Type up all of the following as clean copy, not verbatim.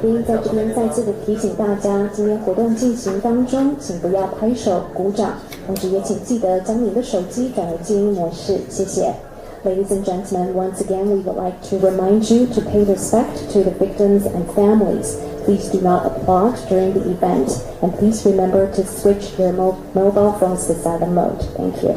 宾在这边再次的提醒大家，今天活动进行当中，请不要拍手鼓掌，同时也请记得将您的手机转为静音模式，谢谢。Ladies and gentlemen, once again, we would like to remind you to pay respect to the victims and families. Please do not applaud during the event, and please remember to switch your mobile phones to silent mode. Thank you.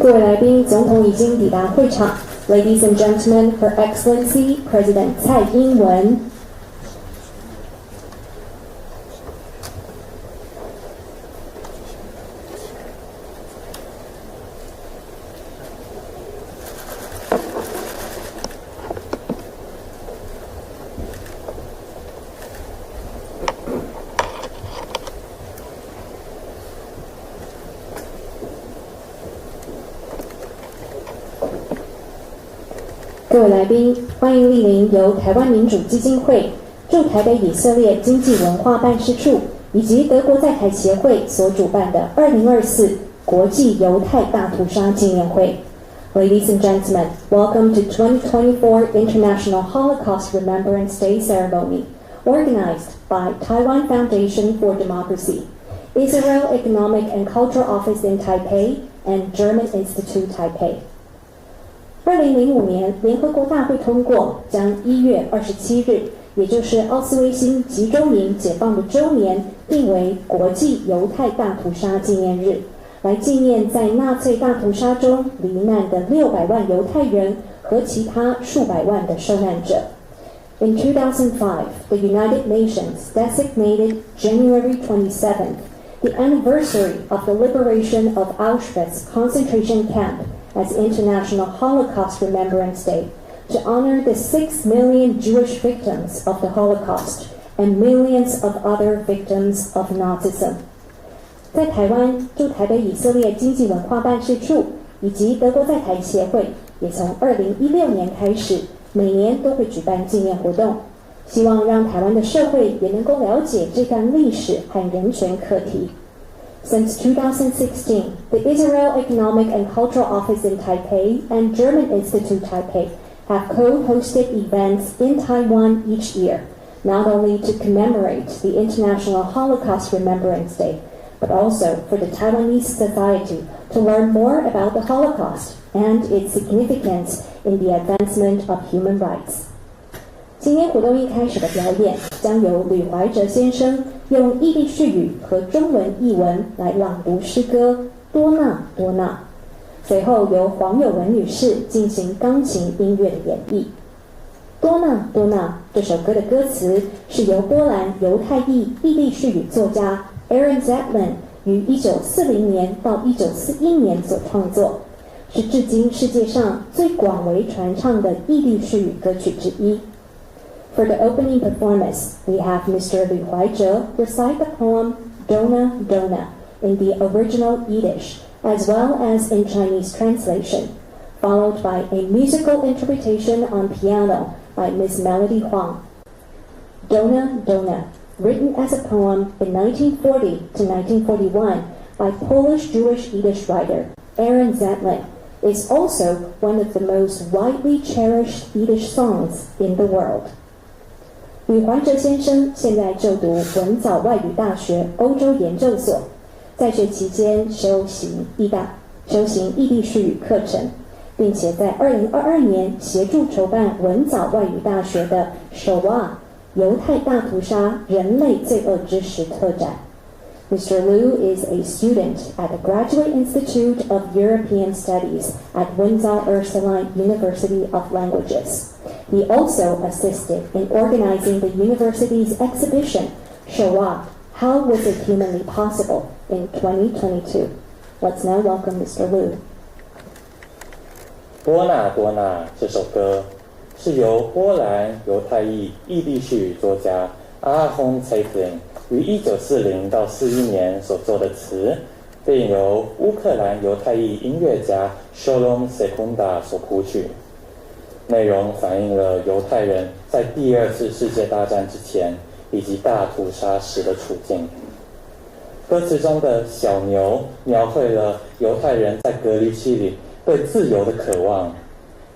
各位来宾，总统已经抵达会场。Ladies and gentlemen, Her Excellency President 蔡英文。各位来宾，欢迎莅临由台湾民主基金会、驻台北以色列经济文化办事处以及德国在台协会所主办的2024国际犹太大屠杀纪念会。Ladies and gentlemen, welcome to 2024 International Holocaust Remembrance Day Ceremony, organized by Taiwan Foundation for Democracy, Israel Economic and Cultural Office in Taipei, and German Institute Taipei. 2005年，联合国大会通过将1月27日，也就是奥斯威辛集中营解放的周年，定为国际犹太大屠杀纪念日，来纪念在纳粹大屠杀中罹难的600万犹太人和其他数百万的受难者。In 2005, the United Nations designated January 27th, the anniversary of the liberation of Auschwitz concentration camp, as International Holocaust Remembrance Day, to honor the 6 million Jewish victims of the Holocaust and millions of other victims of Nazism. 在台湾，驻台北以色列经济文化办事处以及德国在台协会，也从2016年开始，每年都会举办纪念活动，希望让台湾的社会也能够了解这段历史和人权课题。Since 2016, the Israel Economic and Cultural Office in Taipei and German Institute Taipei have co-hosted events in Taiwan each year, not only to commemorate the International Holocaust Remembrance Day, but also for the Taiwanese society to learn more about the Holocaust and its significance in the advancement of human rights. 今天活动一开始的表演将由吕怀哲先生用意地叙语和中文译文来朗读诗歌《多纳多纳》，随后由黄友文女士进行钢琴音乐的演绎。《多纳多纳》这首歌的歌词是由波兰犹太裔意地叙语作家 Aaron Zetlin 于1940年到1941年所创作，是至今世界上最广为传唱的意地叙语歌曲之一。For the opening performance, we have Mr. Liu Huaizhe recite the poem Dona Dona in the original Yiddish, as well as in Chinese translation, followed by a musical interpretation on piano by Ms. Melody Huang. Dona Dona, written as a poem in 1940 to 1941 by Polish Jewish Yiddish writer Aaron Zetlin, is also one of the most widely cherished Yiddish songs in the world. 吕怀哲先生现在就读文藻外语大学欧洲研究所，在学期间修行异地术语课程，并且在2022年协助筹办文藻外语大学的Shoah犹太大屠杀人类罪恶之时特展。Mr. Liu is a student at the Graduate Institute of European Studies at Windsor Ursuline University of Languages. He also assisted in organizing the university's exhibition, Shoah, How Was It Humanly Possible, in 2022. Let's now welcome Mr. Liu. 多纳多纳这首歌是由波兰犹太裔异地术语作家阿轰蔡林于1940到41年所作的词，并由乌克兰犹太裔音乐家 Sholom Sekunda 所谱曲。内容反映了犹太人在第二次世界大战之前以及大屠杀时的处境。歌词中的小牛描绘了犹太人在隔离期里对自由的渴望，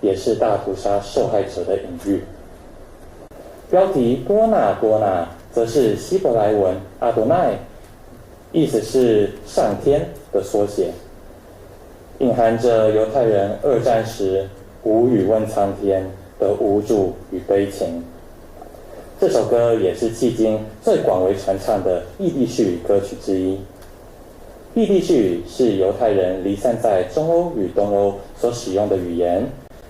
也是大屠杀受害者的隐喻。标题多纳多纳则是希伯来文阿多奈，意思是上天的缩写，隐含着犹太人二战时无语问苍天的无助与悲情。这首歌也是迄今最广为传唱的异地术语歌曲之一。异地术语是犹太人离散在中欧与东欧所使用的语言，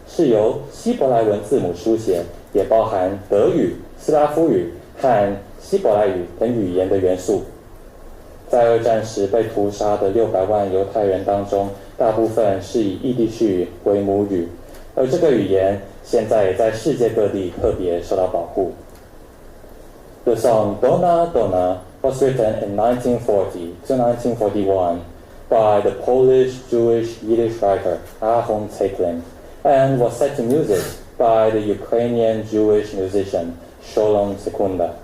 是由希伯来文字母书写，也包含德语、斯拉夫语和希伯来语等语言的元素。在二战时被屠杀的600万犹太人当中，大部分是以异地术语为母语，而这个语言现在也在世界各地特别受到保护。The song Dona Dona was written in 1940 to 1941 by the Polish Jewish Yiddish writer Ahon Tseklin and was set to music by the Ukrainian Jewish musician Sholom Sekunda.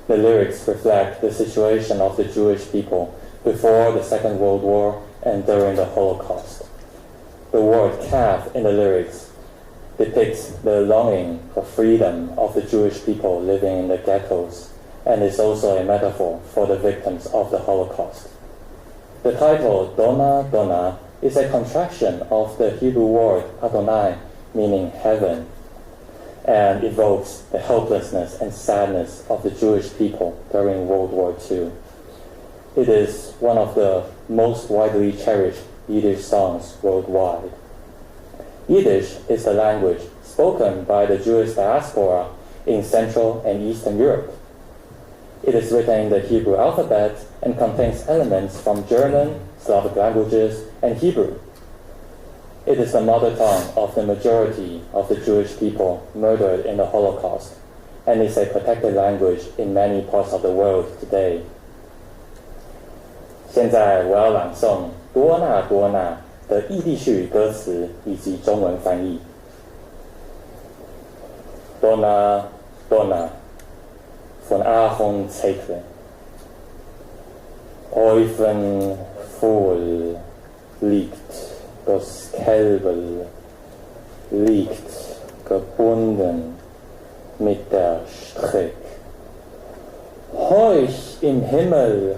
The lyrics reflect the situation of the Jewish people before the Second World War and during the Holocaust. The word calf in the lyrics depicts the longing for freedom of the Jewish people living in the ghettos and is also a metaphor for the victims of the Holocaust. The title Dona Dona is a contraction of the Hebrew word Adonai, meaning heaven, and evokes the helplessness and sadness of the Jewish people during World War II. It is one of the most widely cherished Yiddish songs worldwide. Yiddish is the language spoken by the Jewish diaspora in Central and Eastern Europe. It is written in the Hebrew alphabet and contains elements from German, Slavic languages, and Hebrew. It is the mother tongue of the majority of the Jewish people murdered in the Holocaust, and is a protected language in many parts of the world today. 现在我要朗诵多纳多纳的异地术语歌词以及中文翻译。Dona Dona von Ahon Tseklin. Eufen voll liegt das Kälbel, liegt gebunden mit der Strick. Heuch im Himmel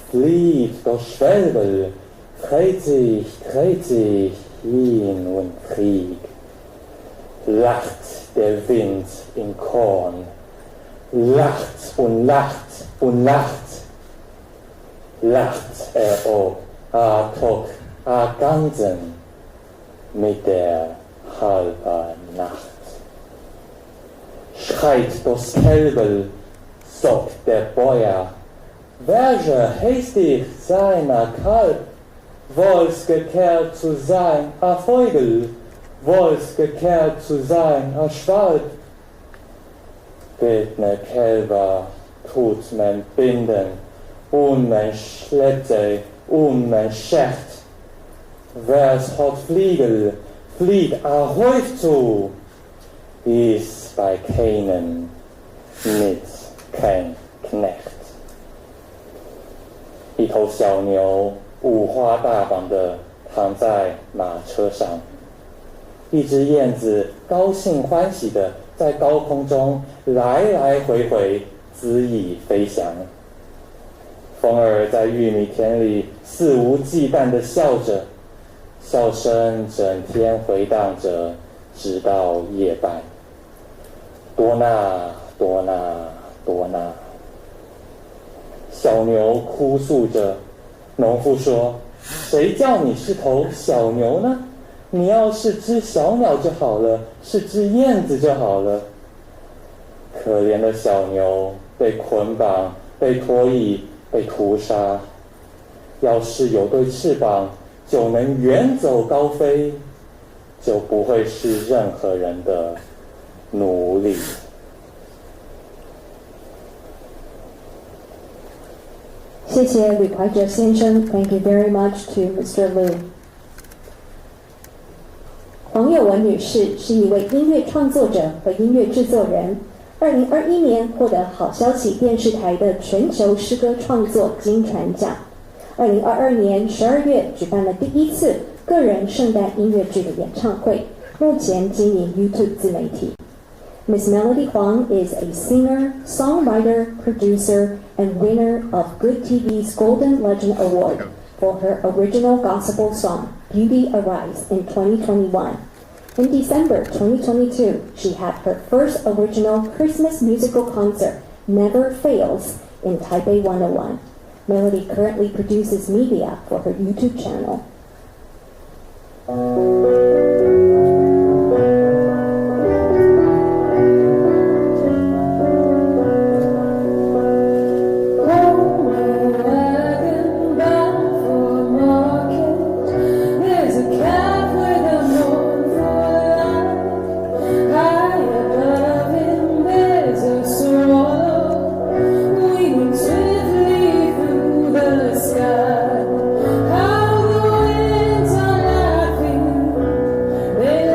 fliegt das Schwelbel, dreht sich hin und Krieg. Lacht der Wind im Korn, lacht und lacht und lacht. Lacht ob Tag, ganzen mit der halben Nacht. Schreit das Kälbel, sagt der Bäuer, welcher hastig seiner Kalb, woll's gekehrt zu sein, a Vogel, woll's gekehrt zu sein, a Schwalb. Bittne Kälber tut man binden, und man schleppte, und man schert. Wer's hat Fliegel, fliegt a Häuf zu, ist bei keinem mit kein Knecht. 一头小牛五花大绑的躺在马车上，一只燕子高兴欢喜地在高空中来来回回恣意飞翔。风儿在玉米田里肆无忌惮地笑着，笑声整天回荡着，直到夜半。多纳多纳多纳，小牛哭诉着。农妇说：“谁叫你是头小牛呢？你要是只小鸟就好了，是只燕子就好了。”可怜的小牛被捆绑，被拖曳，被屠杀。要是有对翅膀，就能远走高飞，就不会是任何人的奴隶。谢谢吕怀哲先生 ，Thank you very much to Mr. Liu。黄友文女士是一位音乐创作者和音乐制作人。2021年获得好消息电视台的全球诗歌创作金传奖。2022年12月举办了第一次个人圣诞音乐剧的演唱会，目前经营 YouTube 自媒体。Miss Melody Huang is a singer, songwriter, producer, and winner of Good TV's Golden Legend Award for her original gospel song, Beauty Arise, in 2021. In December 2022, she had her first original Christmas musical concert, Never Fails, in Taipei 101. Melody currently produces media for her YouTube channel. How the winds are laughing, they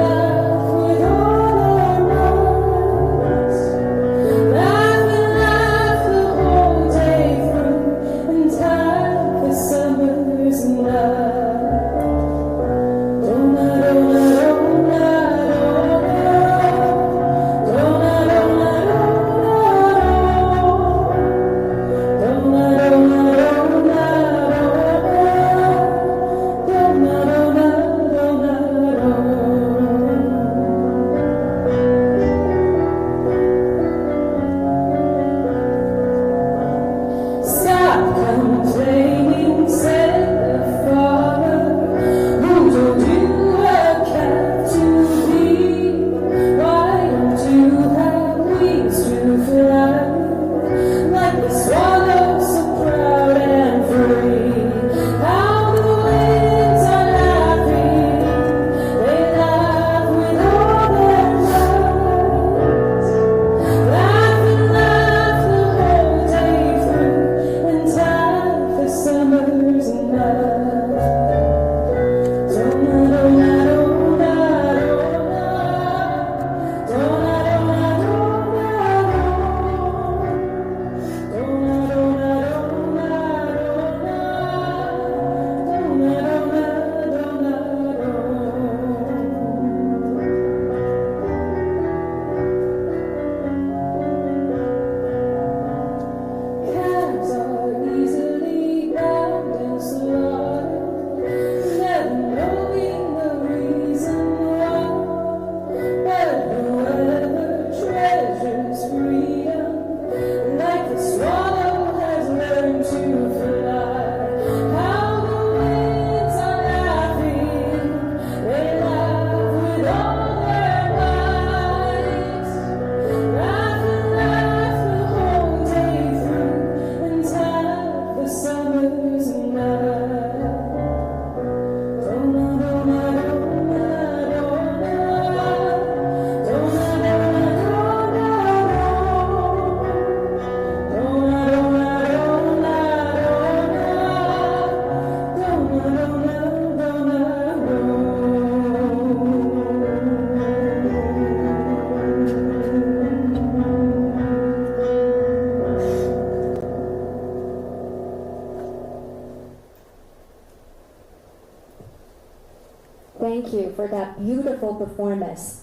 Thank you for that beautiful performance.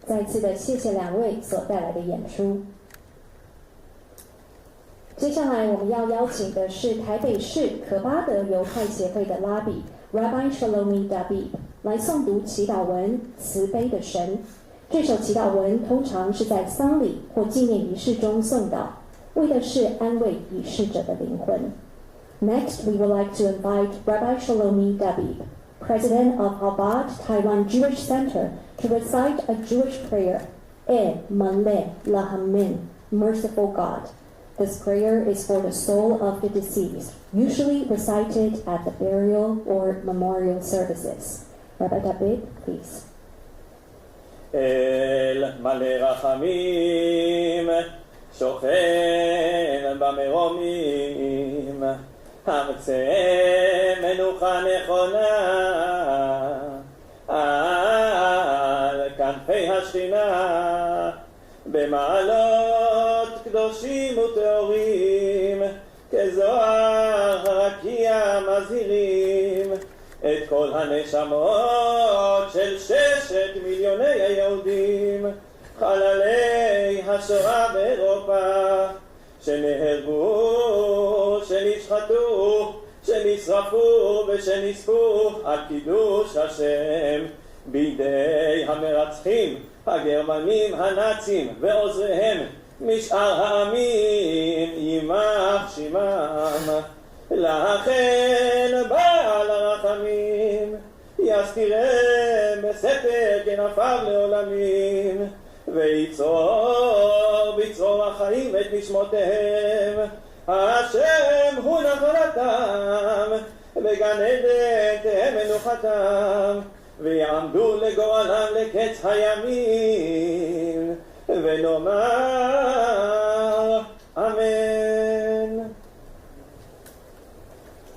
再次的谢谢两位所带来的演出。接下来我们要邀请的是台北市可巴德犹太协会的拉比 Rabbi Shlomi Dabib 来诵读祈祷文慈悲的神。这首祈祷文通常是在丧礼或纪念仪式中诵祷，为的是安慰已逝者的灵魂。Next, we would like to invite Rabbi Shlomi Dabib, President of Chabad Taiwan Jewish Center, to recite a Jewish prayer, Maleh Lahamin, Merciful God. This prayer is for the soul of the deceased, usually recited at the burial or memorial services. Rabbi Dabib, please. אל מלא רחמים, שוכן במרומים, המצא מנוחה נכונה על כנפי השכינה, במעלות קדושים וטהורים, כזוהר הרקיע מזהירים את כל הנשמות של 6 מיליוני היהודים, חללי השואה באירופה, שנהרגו, שנשחטו, שנשרפו ושנספו על קידוש השם בידי המרצחים הגרמנים הנאצים ועוזריהם משאר העמים, יימח שמם. לכן בעל הרחמים יזכירם בסתר כנפיו לעולמים, ויצור בצרור החיים את נשמותיהם, השם הוא נחלתם, בגן עדן תהא מנוחתם, ויעמדו לגורלם לקץ הימים, ונאמר אמן.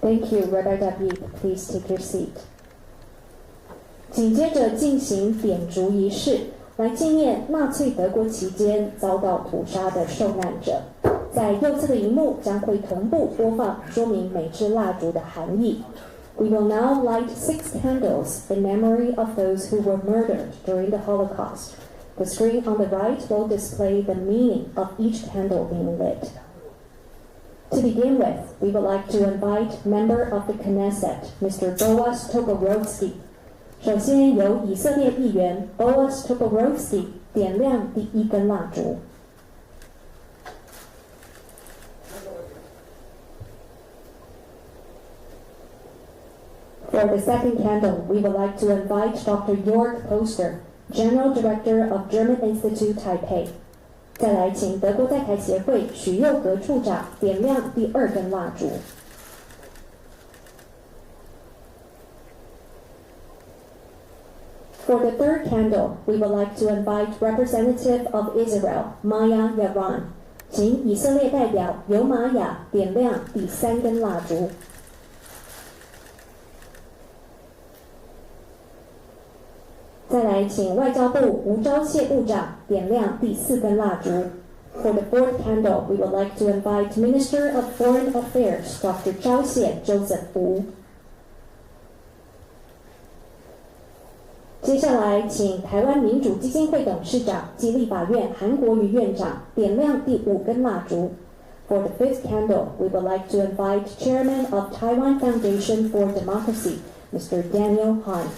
Thank you, Rabbi Dabib. Please take your seat. 紧接着进行点烛仪式，来纪念纳粹德国期间遭到屠杀的受难者。在右侧的荧幕将会同步播放说明每支蜡烛的含义。We will now light 6 candles in memory of those who were murdered during the Holocaust. The screen on the right will display the meaning of each candle being lit. To begin with, we would like to invite member of the Knesset, Mr. Boaz Toporowski. 首先由以色列议员 Boaz Toporowski 点亮第一根蜡烛。For the second candle, we would like to invite Dr. Jörg Poster, General Director of German Institute Taipei. 再来请德国在台协会许佑格处长点亮第二根蜡烛。For the third candle, we would like to invite Representative of Israel, Maya Yaron. 请以色列代表尤玛雅点亮第三根蜡烛。再来请外交部吴钊燮部长点亮第四根蜡烛。For the fourth candle, we would like to invite Minister of Foreign Affairs, Dr. 钊燮 Joseph Wu. 接下来请台湾民主基金会董事长及立法院韩国瑜院长点亮第五根蜡烛。For the fifth candle, we would like to invite Chairman of Taiwan Foundation for Democracy, Mr. Daniel Han.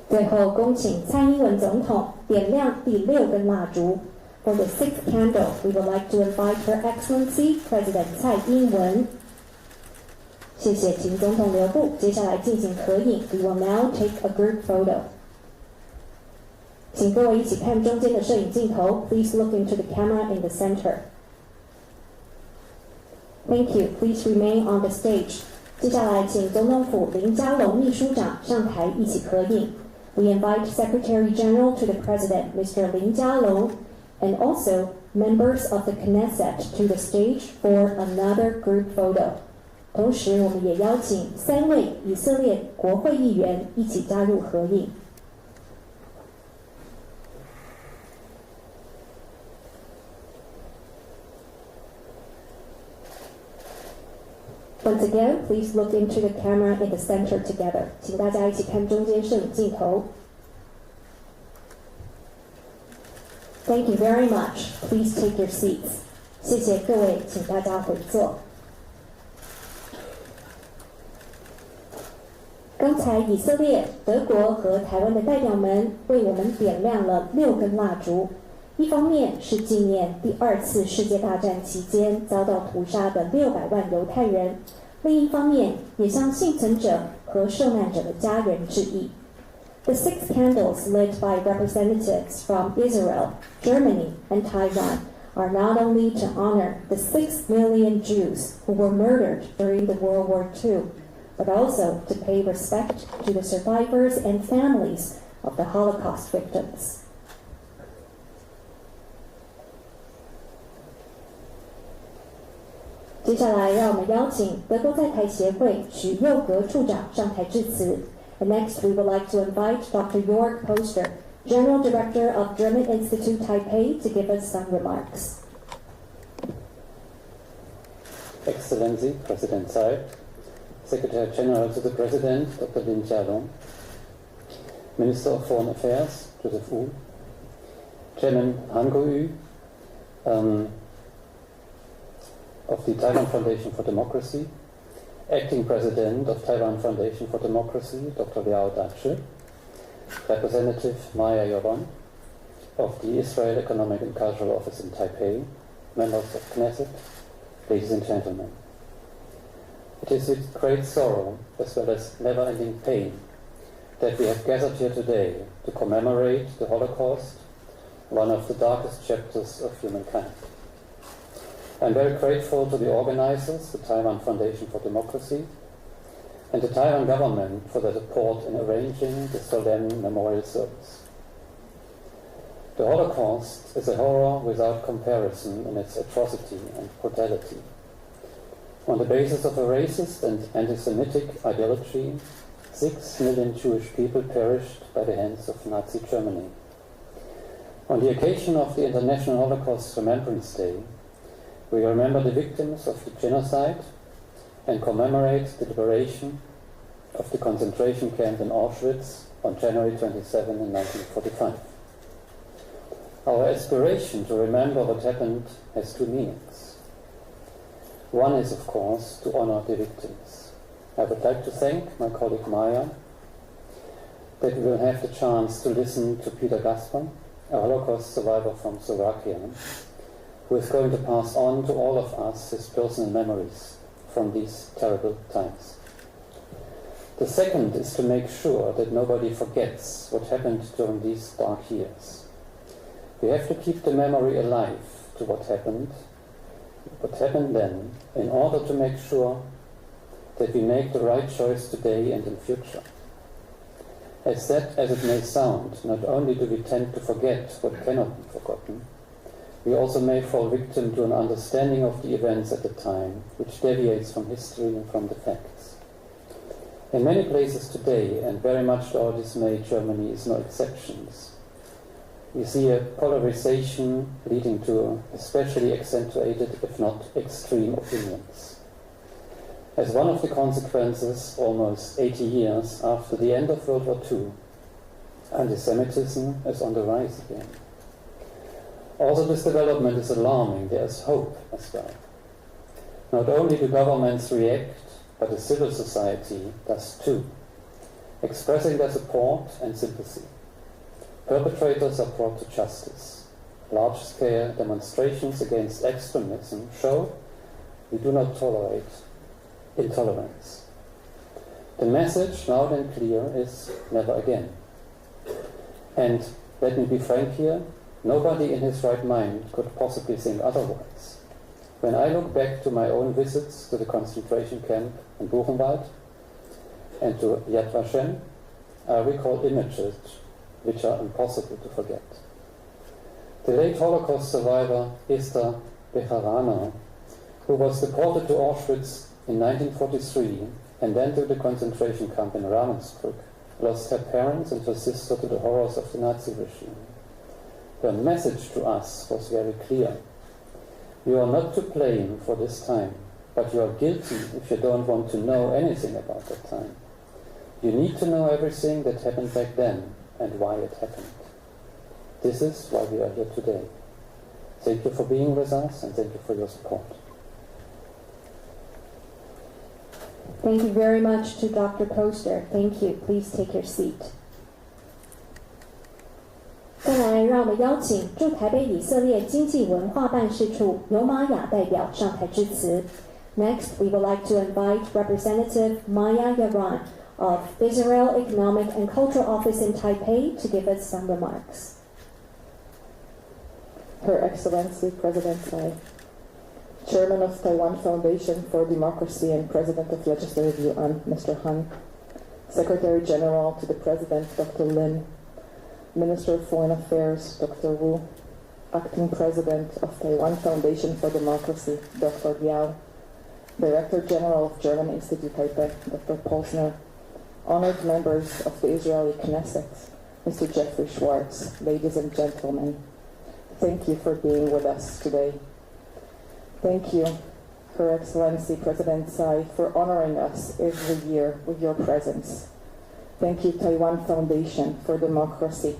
最后，恭请蔡英文总统点亮第六根蜡烛。For the sixth candle, we would like to invite Her Excellency President 蔡英文。谢谢，请总统留步。接下来进行合影。We will now take a group photo. 请各位一起看中间的摄影镜头。Please look into the camera in the center. Thank you. Please remain on the stage. 接下来请总统府林佳龙秘书长上台一起合影。We invite Secretary General to the President, Mr. Lin Jialong, and also members of the Knesset to the stage for another group photo. 同时，我们也邀请3位以色列国会议员一起加入合影。Once again, please look into the camera in the center together. 请大家一起看中间摄影镜头。Thank you very much. Please take your seats. 谢谢各位，请大家回座。刚才以色列、德国和台湾的代表们为我们点亮了6根蜡烛，一方面是纪念第2次世界大战期间遭到屠杀的600万犹太人，另一方面也向幸存者和受难者的家人致意。The 6 candles lit by representatives from Israel, Germany, and Taiwan are not only to honor the 6 million Jews who were murdered during the World War II, but also to pay respect to the survivors and families of the Holocaust victims. 接下来，让我们邀请德国在台协会许佑格处长上台致辞。And next, we would like to invite Dr. Jörg Poster, General Director of German Institute Taipei, to give us some remarks. Excellency, President Tsai, Secretary General to the President, Dr. Lin Jialong, Minister of Foreign Affairs, Joseph Wu, Chairman Han Kuo-yu, of the Taiwan Foundation for Democracy, Acting President of Taiwan Foundation for Democracy, Dr. Liao Dachi, Representative Maya Yoron, of the Israel Economic and Cultural Office in Taipei, members of Knesset, ladies and gentlemen. It is with great sorrow as well as never-ending pain that we have gathered here today to commemorate the Holocaust, one of the darkest chapters of humankind. I am very grateful to the organizers, the Taiwan Foundation for Democracy, and the Taiwan government for their support in arranging the solemn memorial service. The Holocaust is a horror without comparison in its atrocity and brutality. On the basis of a racist and anti-Semitic ideology, 6 million Jewish people perished by the hands of Nazi Germany. On the occasion of the International Holocaust Remembrance Day, we remember the victims of the genocide and commemorate the liberation of the concentration camp in Auschwitz on January 27 in 1945. Our aspiration to remember what happened has 2 meanings. One is, of course, to honor the victims. I would like to thank my colleague Maya that we will have the chance to listen to Peter Gaspar, a Holocaust survivor from Slovakia, who is going to pass on to all of us his personal memories from these terrible times. The second is to make sure that nobody forgets what happened during these dark years. We have to keep the memory alive to what happened then, in order to make sure that we make the right choice today and in future. As sad as it may sound, not only do we tend to forget what cannot be forgotten, we also may fall victim to an understanding of the events at the time, which deviates from history and from the facts. In many places today, and very much to our dismay, Germany is no exception. We see a polarization leading to especially accentuated, if not extreme, opinions. As one of the consequences, almost 80 years after the end of World War II, anti-Semitism is on the rise again. Also, this development is alarming. There is hope as well. Not only do governments react, but the civil society does too, expressing their support and sympathy. Perpetrators are brought to justice. Large-scale demonstrations against extremism show we do not tolerate intolerance. The message, loud and clear, is never again. And let me be frank here, nobody in his right mind could possibly think otherwise. When I look back to my own visits to the concentration camp in Buchenwald and to Yad Vashem, I recall images which are impossible to forget. The late Holocaust survivor Esther Bejarano, who was deported to Auschwitz in 1943 and then to the concentration camp in Ravensbrück, lost her parents and her sister to the horrors of the Nazi regime. Her message to us was very clear. You are not to blame for this time. but you are guilty if you don't want to know anything about that time. You need to know everything that happened back then and why it happened. This is why we are here today. Thank you for being with us and thank you for your support. Thank you very much to Dr. Poster. Thank you. Please take your seat. 再来，让我们邀请驻台北以色列经济文化办事处尤玛雅代表上台致辞。Next, we would like to invite Representative Maya Yaron of Israel Economic and Cultural Office in Taipei to give us some remarks. Her Excellency President Tsai, Chairman of Taiwan Foundation for Democracy and President of Legislative Yuan, Mr. Han, Secretary General to the President, Dr. Lin, Minister of Foreign Affairs, Dr. Wu, Acting President of Taiwan Foundation for Democracy, Dr. Liao, Director General of German Institute Taipei, Dr. Polsner, honored members of the Israeli Knesset, Mr. Jeffrey Schwartz, ladies and gentlemen, thank you for being with us today. Thank you, Her Excellency President Tsai, for honoring us every year with your presence. Thank you, Taiwan Foundation for Democracy,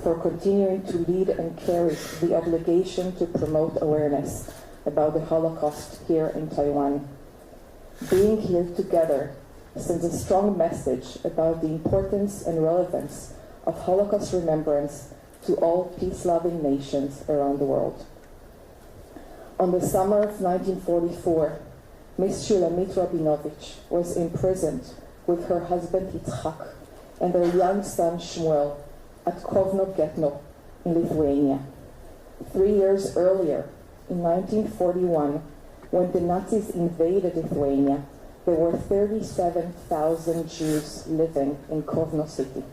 for continuing to lead and carry the obligation to promote awareness about the Holocaust here in Taiwan. Being here together sends a strong message about the importance and relevance of Holocaust remembrance to all peace-loving nations around the world. On the summer of 1944, Ms. Shulamit Rabinovich was imprisoned with her husband Yitzhak and their young son Shmuel at Kovno Getno in Lithuania. 3 years earlier, in 1941, when the Nazis invaded Lithuania, there were 37,000 Jews living in Kovno city.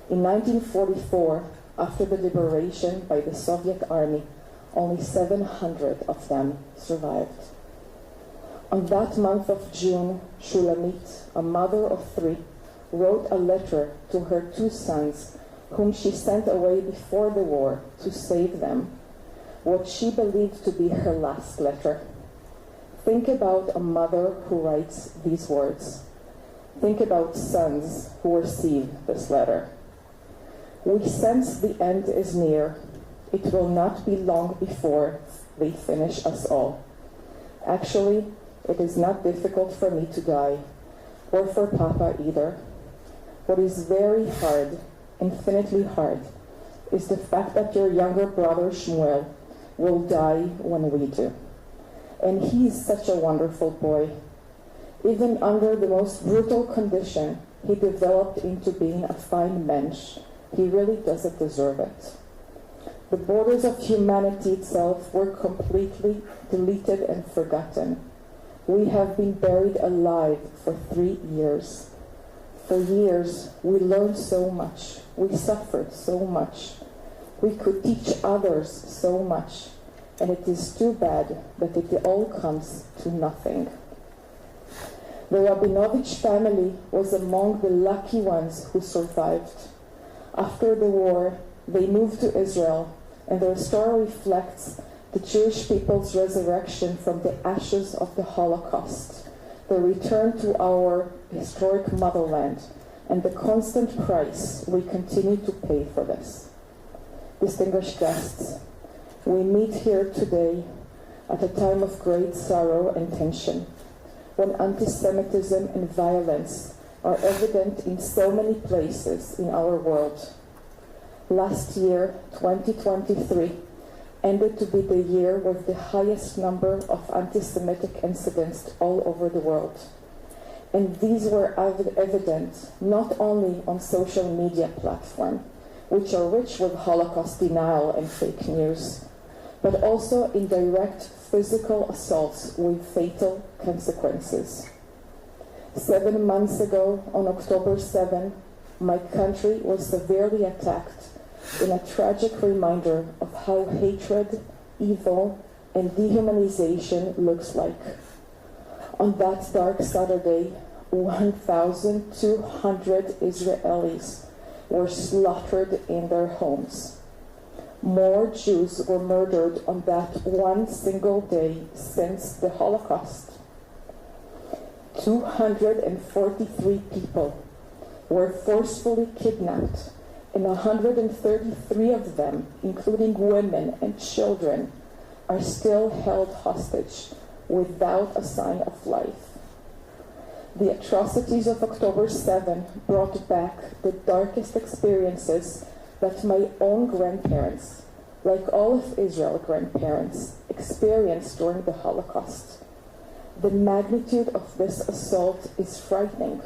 In 1944, after the liberation by the Soviet army, only 700 of them survived. On that month of June, Shulamit, a mother of 3, wrote a letter to her 2 sons, whom she sent away before the war to save them, what she believed to be her last letter. Think about a mother who writes these words. Think about sons who receive this letter. We sense the end is near. It will not be long before they finish us all. Actually, it is not difficult for me to die, or for Papa either. What is very hard, infinitely hard, is the fact that your younger brother Shmuel will die when we do. And he's such a wonderful boy. Even under the most brutal condition, he developed into being a fine mensch. He really doesn't deserve it. The borders of humanity itself were completely deleted and forgotten. We have been buried alive for 3 years. For years, we learned so much. We suffered so much. We could teach others so much. And it is too bad that it all comes to nothing. The Rabinovich family was among the lucky ones who survived. After the war, they moved to Israel, and their story reflects the Jewish people's resurrection from the ashes of the Holocaust, the return to our historic motherland, and the constant price we continue to pay for this. Distinguished guests, we meet here today at a time of great sorrow and tension, when anti-Semitism and violence are evident in so many places in our world. Last year, 2023, ended to be the year with the highest number of anti-Semitic incidents all over the world. And these were evident not only on social media platforms, which are rich with Holocaust denial and fake news, but also in direct physical assaults with fatal consequences. 7 months ago, on October 7, my country was severely attacked in a tragic reminder of how hatred, evil, and dehumanization looks like. On that dark Saturday, 1,200 Israelis were slaughtered in their homes. More Jews were murdered on that one single day since the Holocaust. 243 people were forcefully kidnapped, and 133 of them, including women and children, are still held hostage without a sign of life. The atrocities of October 7 brought back the darkest experiences that my own grandparents, like all of Israel's grandparents, experienced during the Holocaust. The magnitude of this assault is frightening.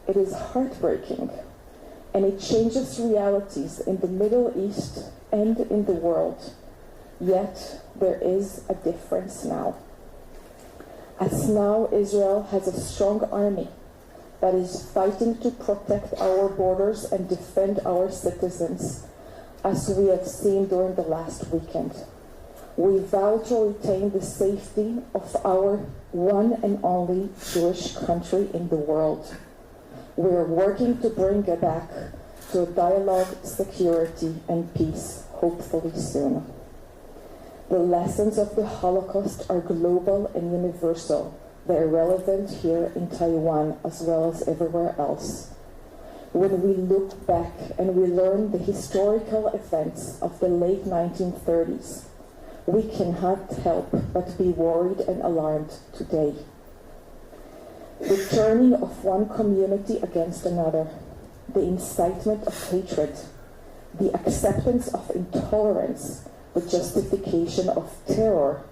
It is heartbreaking, and it changes realities in the Middle East and in the world. Yet, there is a difference now. As now Israel has a strong army that is fighting to protect our borders and defend our citizens, as we have seen during the last weekend. We vow to retain the safety of our one and only Jewish country in the world. We are working to bring it back to a dialogue, security, and peace, hopefully soon. The lessons of the Holocaust are global and universal. They are relevant here in Taiwan as well as everywhere else. When we look back and we learn the historical events of the late 1930s, we cannot help but be worried and alarmed today. The turning of one community against another, the incitement of hatred, the acceptance of intolerance, the justification of terror,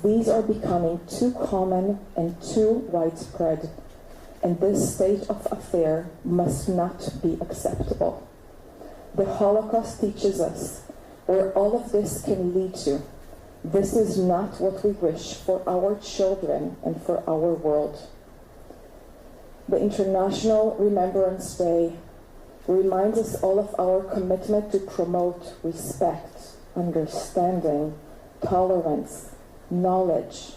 these are becoming too common and too widespread, and this state of affair must not be acceptable. The Holocaust teaches us where all of this can lead to. This is not what we wish for our children and for our world. The International Remembrance Day reminds us all of our commitment to promote respect, understanding, tolerance, knowledge.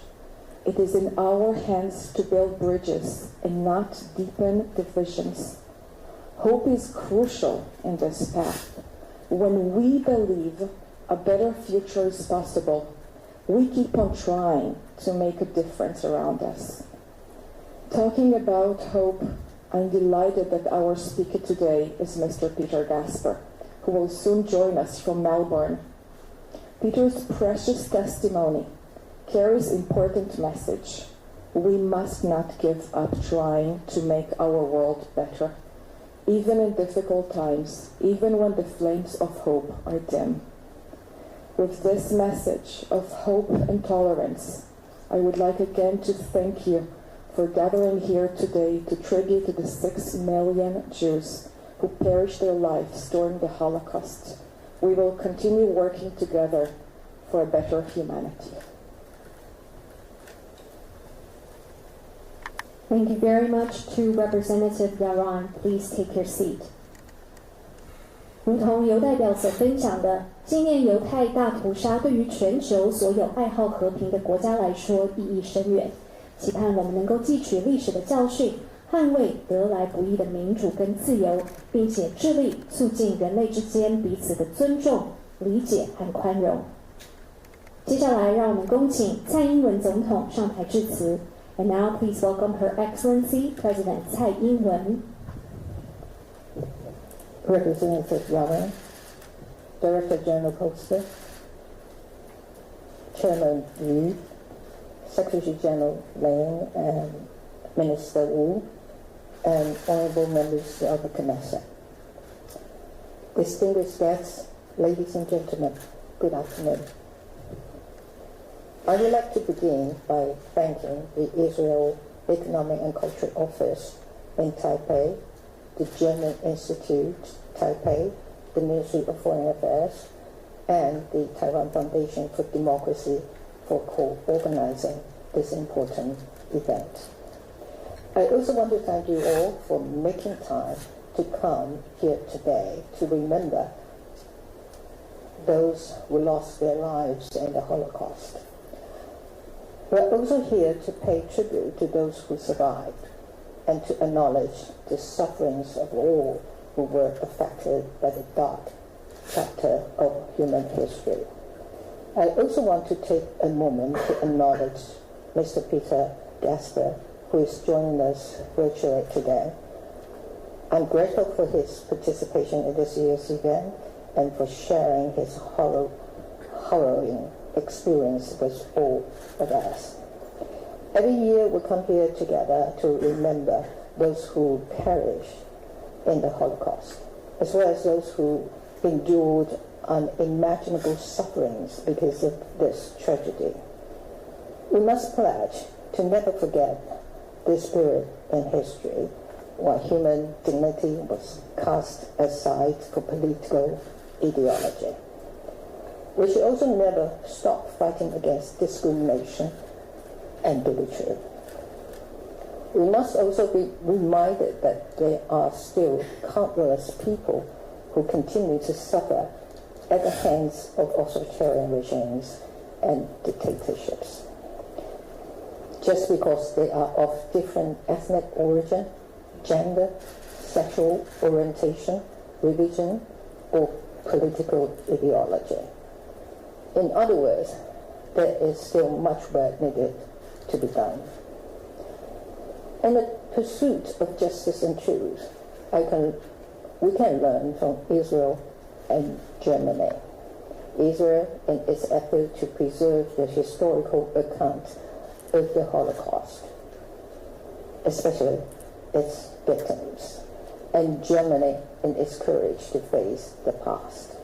It is in our hands to build bridges and not deepen divisions. Hope is crucial in this path. When we believe a better future is possible, we keep on trying to make a difference around us. Talking about hope, I'm delighted that our speaker today is Mr. Peter Gasper, who will soon join us from Melbourne. Peter's precious testimony carries important message. We must not give up trying to make our world better, even in difficult times, even when the flames of hope are dim. With this message of hope and tolerance, I would like again to thank you for gathering here today to tribute to the 6 million Jews who perished their lives during the Holocaust. We will continue working together for a better humanity. Thank you very much to Representative Yaron. Please take your seat. 如同犹代表所分享的，纪念犹太大屠杀对于全球所有爱好和平的国家来说意义深远。期盼我们能够汲取历史的教训，捍卫得来不易的民主跟自由，并且致力促进人类之间彼此的尊重、理解和宽容。接下来，让我们恭请蔡英文总统上台致辞。And now, please welcome Her Excellency President Tsai Ing-wen. Representative Yellen, Director General Poster, Chairman Yu, Secretary General Lane, and Minister Wu, and honorable members of the Knesset. Distinguished guests, ladies and gentlemen, good afternoon. I would like to begin by thanking the Israel Economic and Cultural Office in Taipei, the German Institute, Taipei, the Ministry of Foreign Affairs, and the Taiwan Foundation for Democracy for co-organizing this important event. I also want to thank you all for making time to come here today to remember those who lost their lives in the Holocaust. We're also here to pay tribute to those who survived and to acknowledge the sufferings of all who were affected by the dark chapter of human history. I also want to take a moment to acknowledge Mr. Peter Gasper, who is joining us virtually today. I'm grateful for his participation in this year's event and for sharing his harrowing experience with all of us. Every year we come here together to remember those who perished in the Holocaust, as well as those who endured unimaginable sufferings because of this tragedy. We must pledge to never forget this period in history while human dignity was cast aside for political ideology. We should also never stop fighting against discrimination and bigotry. We must also be reminded that there are still countless people who continue to suffer at the hands of authoritarian regimes and dictatorships. Just because they are of different ethnic origin, gender, sexual orientation, religion, or political ideology. In other words, there is still much work needed to be done. In the pursuit of justice and truth, we can learn from Israel and Germany. Israel, in its effort to preserve the historical account of the Holocaust, especially its victims, and Germany in its courage to face the past.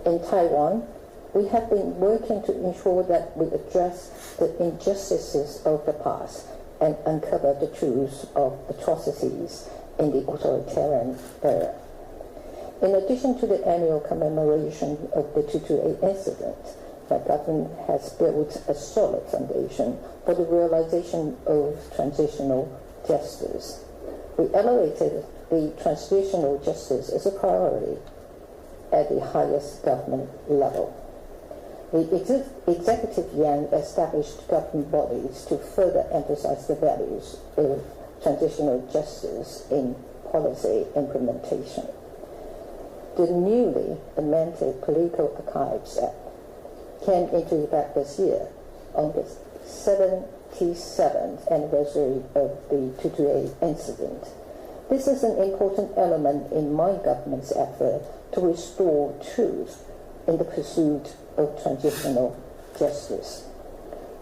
In Taiwan, we have been working to ensure that we address the injustices of the past and uncover the truths of atrocities in the authoritarian era. In addition to the annual commemoration of the 228 incident, my government has built a solid foundation for the realization of transitional justice. We elevated the transitional justice as a priority at the highest government level. The Executive Yuan established government bodies to further emphasize the values of transitional justice in policy implementation. The newly amended Political Archives Act came into effect this year on the 77th anniversary of the 228 incident. This is an important element in my government's effort to restore truth in the pursuit of transitional justice.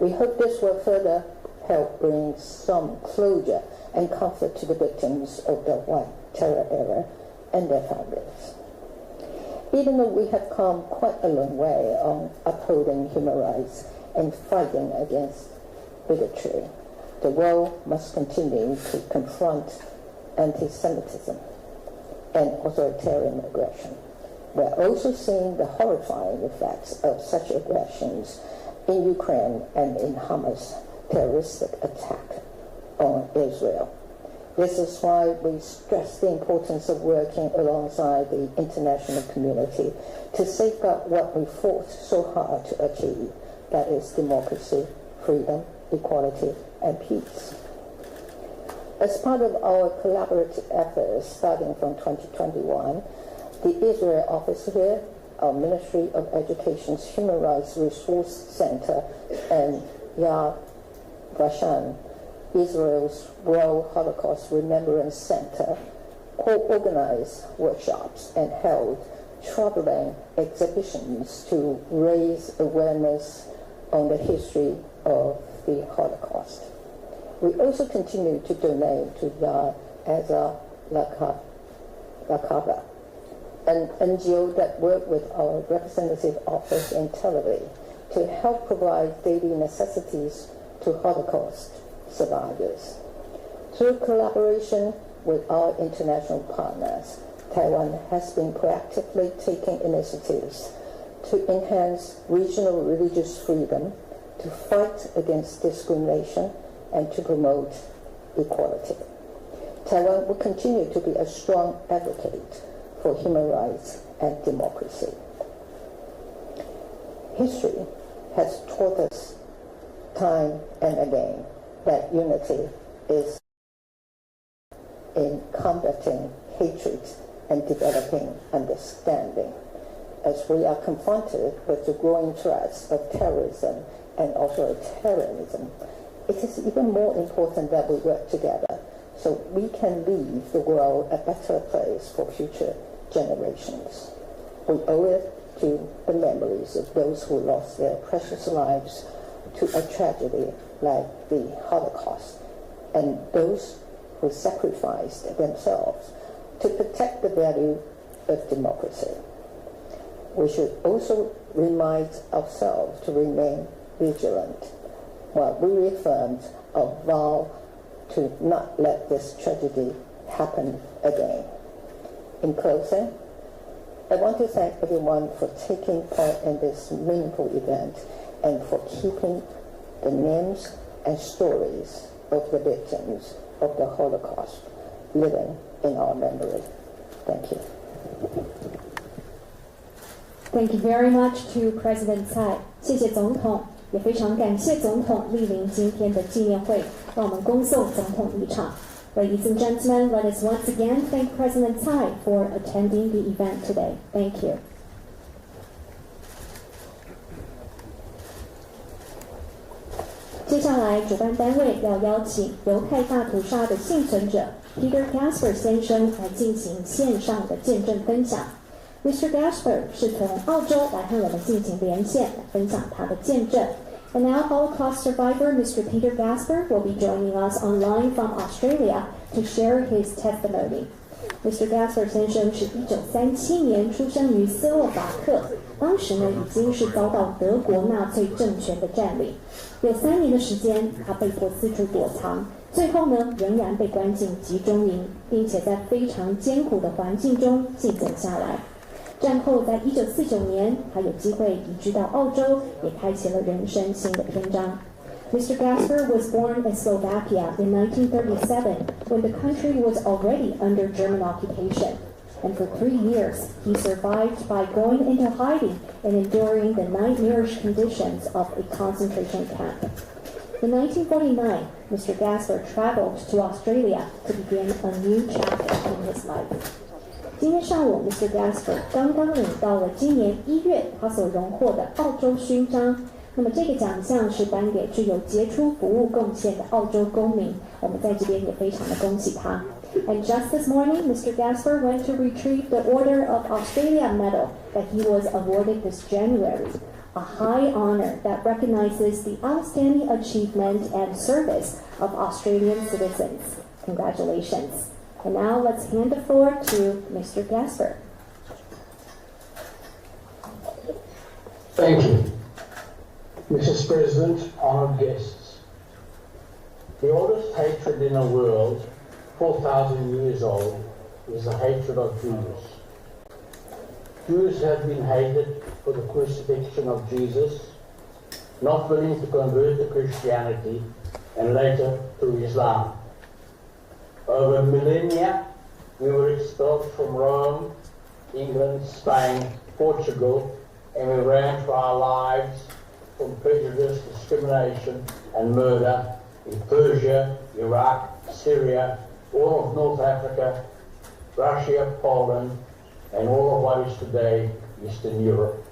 We hope this will further help bring some closure and comfort to the victims of the White Terror era and their families. Even though we have come quite a long way on upholding human rights and fighting against bigotry, the world must continue to confront anti-Semitism and authoritarian aggression. We're also seeing the horrifying effects of such aggressions in Ukraine and in Hamas' terroristic attack on Israel. This is why we stress the importance of working alongside the international community to safeguard what we fought so hard to achieve, that is democracy, freedom, equality, and peace. As part of our collaborative efforts starting from 2021, the Israel office here, our Ministry of Education's Human Rights Resource Center, and Yad Vashem, Israel's World Holocaust Remembrance Center, co-organized workshops and held troubling exhibitions to raise awareness on the history of the Holocaust. We also continue to donate to Yad Ezra Lakaba, an NGO that works with our representative office in Tel Aviv to help provide daily necessities to Holocaust survivors. Through collaboration with our international partners, Taiwan has been proactively taking initiatives to enhance regional religious freedom, to fight against discrimination, and to promote equality. Taiwan will continue to be a strong advocate for human rights and democracy. History has taught us time and again that unity is in combating hatred and developing understanding. As we are confronted with the growing threats of terrorism and authoritarianism, it is even more important that we work together so we can leave the world a better place for future generations. We owe it to the memories of those who lost their precious lives to a tragedy like the Holocaust, and those who sacrificed themselves to protect the value of democracy. We should also remind ourselves to remain vigilant while we reaffirm our vow to not let this tragedy happen again. In closing, I want to thank everyone for taking part in this meaningful event and for keeping the names and stories of the victims of the Holocaust living in our memory. Thank you. Thank you very much to President Tsai. 谢谢总统，也非常感谢总统莅临今天的纪念会，让我们恭送总统离场。Ladies and gentlemen, let us once again thank President Tsai for attending the event today. Thank you. 接下来，主办单位要邀请犹太大屠杀的幸存者 Peter Gasper 先生来进行线上的见证分享。Mr. Gasper 是从澳洲来和我们进行连线，来分享他的见证。And now Holocaust survivor Mr. Peter Gasper will be joining us online from Australia to share his testimony. Mr. Gasper 先生是1937年出生于斯洛伐克，当时呢已经是遭到德国纳粹政权的占领，有3年的时间，他被迫四处躲藏，最后呢仍然被关进集中营，并且在非常艰苦的环境中幸存下来。战后在1949年，他有机会移居到澳洲，也开启了人生新的篇章。Mr. Gasper was born in Slovakia in 1937 when the country was already under German occupation. And for 3 years, he survived by going into hiding and enduring the nightmarish conditions of a concentration camp. In 1949, Mr. Gasper traveled to Australia to begin a new chapter in his life. 今天上午 ，Mr. Gasper 刚刚领到了今年1月他所荣获的澳洲勋章。那么这个奖项是颁给具有杰出服务贡献的澳洲公民，我们在这边也非常的恭喜他。And just this morning, Mr. Gasper went to retrieve the Order of Australia medal that he was awarded this January, a high honor that recognizes the outstanding achievement and service of Australian citizens. Congratulations. And now let's hand the floor to Mr. Gasper. Thank you. Mrs. President, honored guests. The oldest hatred in the world, 4,000 years old, is the hatred of Jews. Jews have been hated for the crucifixion of Jesus, not willing to convert to Christianity, and later to Islam. Over millennia, we were expelled from Rome, England, Spain, Portugal, and we ran for our lives from prejudice, discrimination, and murder in Persia, Iraq, Syria, all of North Africa, Russia, Poland, and all of what is today Eastern Europe.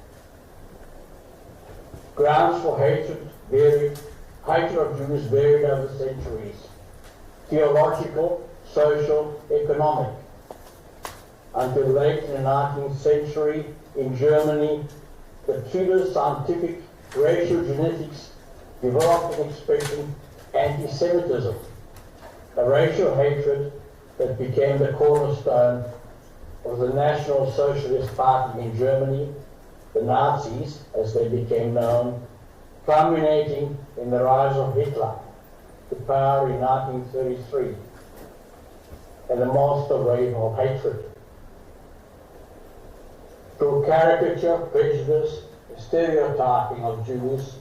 Grounds for hatred of Jews varied over centuries. Theological, social, economic. Until late in the 19th century, in Germany, the Tudor scientific racial genetics developed an expression, anti-Semitism, a racial hatred that became the cornerstone of the National Socialist Party in Germany, the Nazis, as they became known, culminating in the rise of Hitler to power in 1933, and the master wave of hatred. Through caricature, prejudice, and stereotyping of Jews,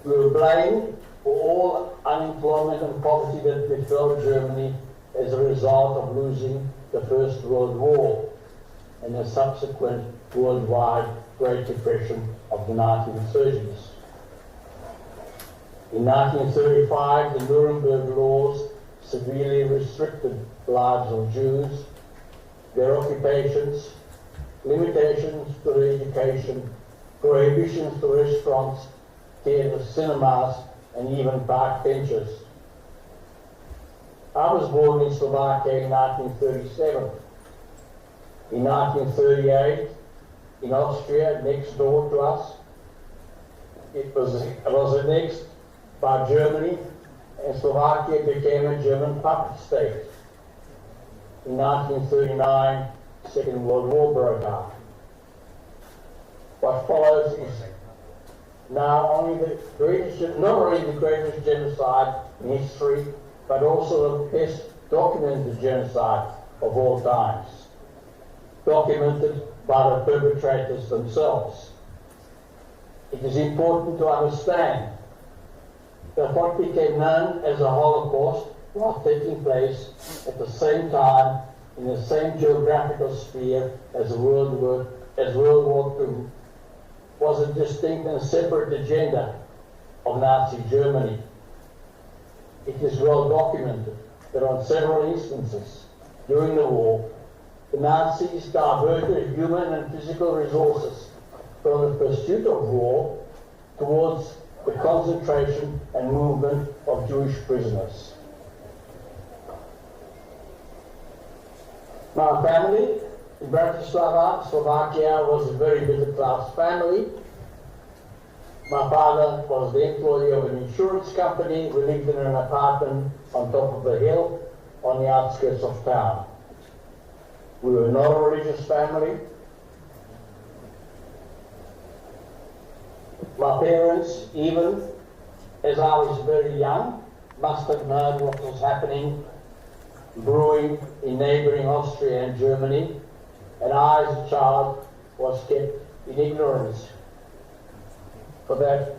we were blamed for all unemployment and poverty that befell Germany as a result of losing the First World War and the subsequent worldwide Great Depression of the 1930s. In 1935, the Nuremberg laws severely restricted the lives of Jews, their occupations, limitations to their education, prohibitions to restaurants, theaters, cinemas, and even park benches. I was born in Slovakia in 1937. In 1938, in Austria, next door to us, it was annexed by Germany, and Slovakia became a German puppet state. In 1939, the Second World War broke out. What follows is now not only the greatest genocide in history, but also the best documented genocide of all times, documented by the perpetrators themselves. It is important to understand that what became known as a Holocaust was taking place at the same time in the same geographical sphere as World War II was a distinct and separate agenda of Nazi Germany. It is well documented that on several instances during the war, the Nazis diverted human and physical resources from the pursuit of war towards the concentration and movement of Jewish prisoners. My family in Bratislava, Slovakia, was a very middle-class family. My father was the employee of an insurance company. We lived in an apartment on top of a hill on the outskirts of town. We were not a religious family. My parents, even as I was very young, must have known what was happening, brewing in neighboring Austria and Germany, and I, as a child, was kept in ignorance. For that